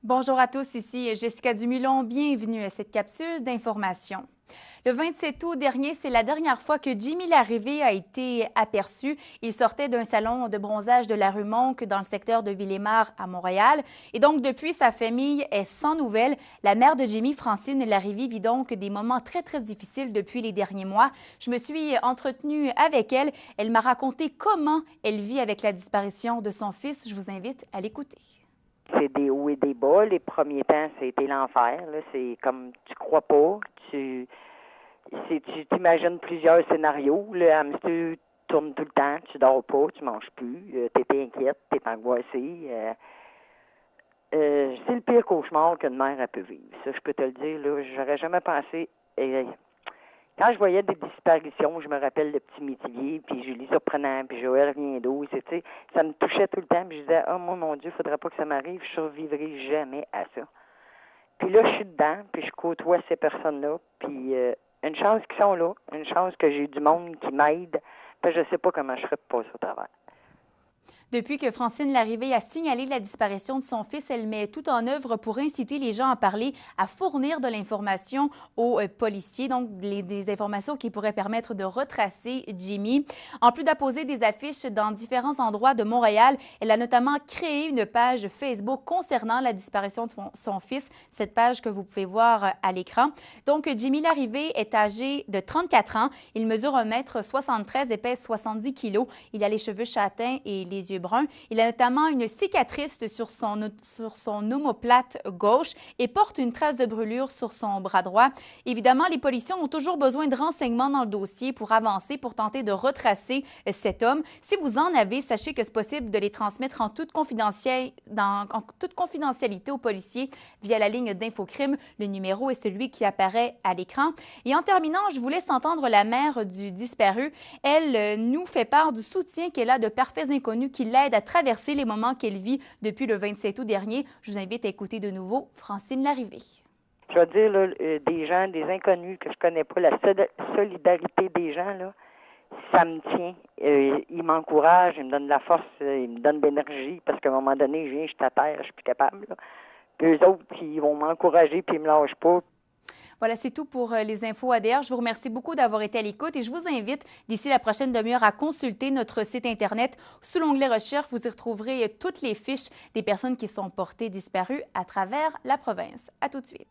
Bonjour à tous, ici Jessica Dumulon. Bienvenue à cette capsule d'information. Le 27 août dernier, c'est la dernière fois que Jimmy Larrivée a été aperçu. Il sortait d'un salon de bronzage de la rue Monque dans le secteur de Villemare à Montréal. Et donc, depuis, sa famille est sans nouvelles. La mère de Jimmy, Francine Larrivée, vit donc des moments très difficiles depuis les derniers mois. Je me suis entretenue avec elle. Elle m'a raconté comment elle vit avec la disparition de son fils. Je vous invite à l'écouter. C'est des hauts et des bas. Les premiers temps, c'était l'enfer. Là. C'est comme tu crois pas, tu t'imagines plusieurs scénarios. Le hamster tourne tout le temps, tu dors pas, tu manges plus, t'es inquiète, t'es angoissée. C'est le pire cauchemar qu'une mère a pu vivre. Ça, je peux te le dire, là, j'aurais jamais pensé. Quand je voyais des disparitions, je me rappelle de Petit Métivier, puis Julie Surprenant, puis Joël Riendo, ça me touchait tout le temps, puis je disais, oh mon Dieu, faudrait pas que ça m'arrive, je survivrai jamais à ça. Puis là, je suis dedans, puis je côtoie ces personnes-là, puis une chance qu'ils sont là, une chance que j'ai du monde qui m'aide, puis je sais pas comment je ferais pour passer au travers. Depuis que Francine Larrivée a signalé la disparition de son fils, elle met tout en œuvre pour inciter les gens à parler, à fournir de l'information aux policiers, donc des informations qui pourraient permettre de retracer Jimmy. En plus d'apposer des affiches dans différents endroits de Montréal, elle a notamment créé une page Facebook concernant la disparition de son fils, cette page que vous pouvez voir à l'écran. Donc, Jimmy Larrivée est âgé de 34 ans. Il mesure 1,73 m et pèse 70 kg. Il a les cheveux châtains et les yeux brun. Il a notamment une cicatrice sur son omoplate gauche et porte une trace de brûlure sur son bras droit. Évidemment, les policiers ont toujours besoin de renseignements dans le dossier pour avancer, pour tenter de retracer cet homme. Si vous en avez, sachez que c'est possible de les transmettre en toute confidentialité aux policiers via la ligne d'Infocrime. Le numéro est celui qui apparaît à l'écran. Et en terminant, je vous laisse entendre la mère du disparu. Elle nous fait part du soutien qu'elle a de parfaits inconnus qui l'aide à traverser les moments qu'elle vit depuis le 27 août dernier. Je vous invite à écouter de nouveau Francine Larrivée. Je vais dire, là, des gens, des inconnus que je connais pas, la solidarité des gens, là, ça me tient. Ils m'encouragent, ils me donnent de la force, ils me donnent de l'énergie, parce qu'à un moment donné, je viens, je suis à terre, je suis plus capable. Là. Puis eux autres, ils vont m'encourager, puis ils me lâchent pas. Voilà, c'est tout pour les infos ADR. Je vous remercie beaucoup d'avoir été à l'écoute et je vous invite d'ici la prochaine demi-heure à consulter notre site Internet. Sous l'onglet Recherche, vous y retrouverez toutes les fiches des personnes qui sont portées disparues à travers la province. À tout de suite.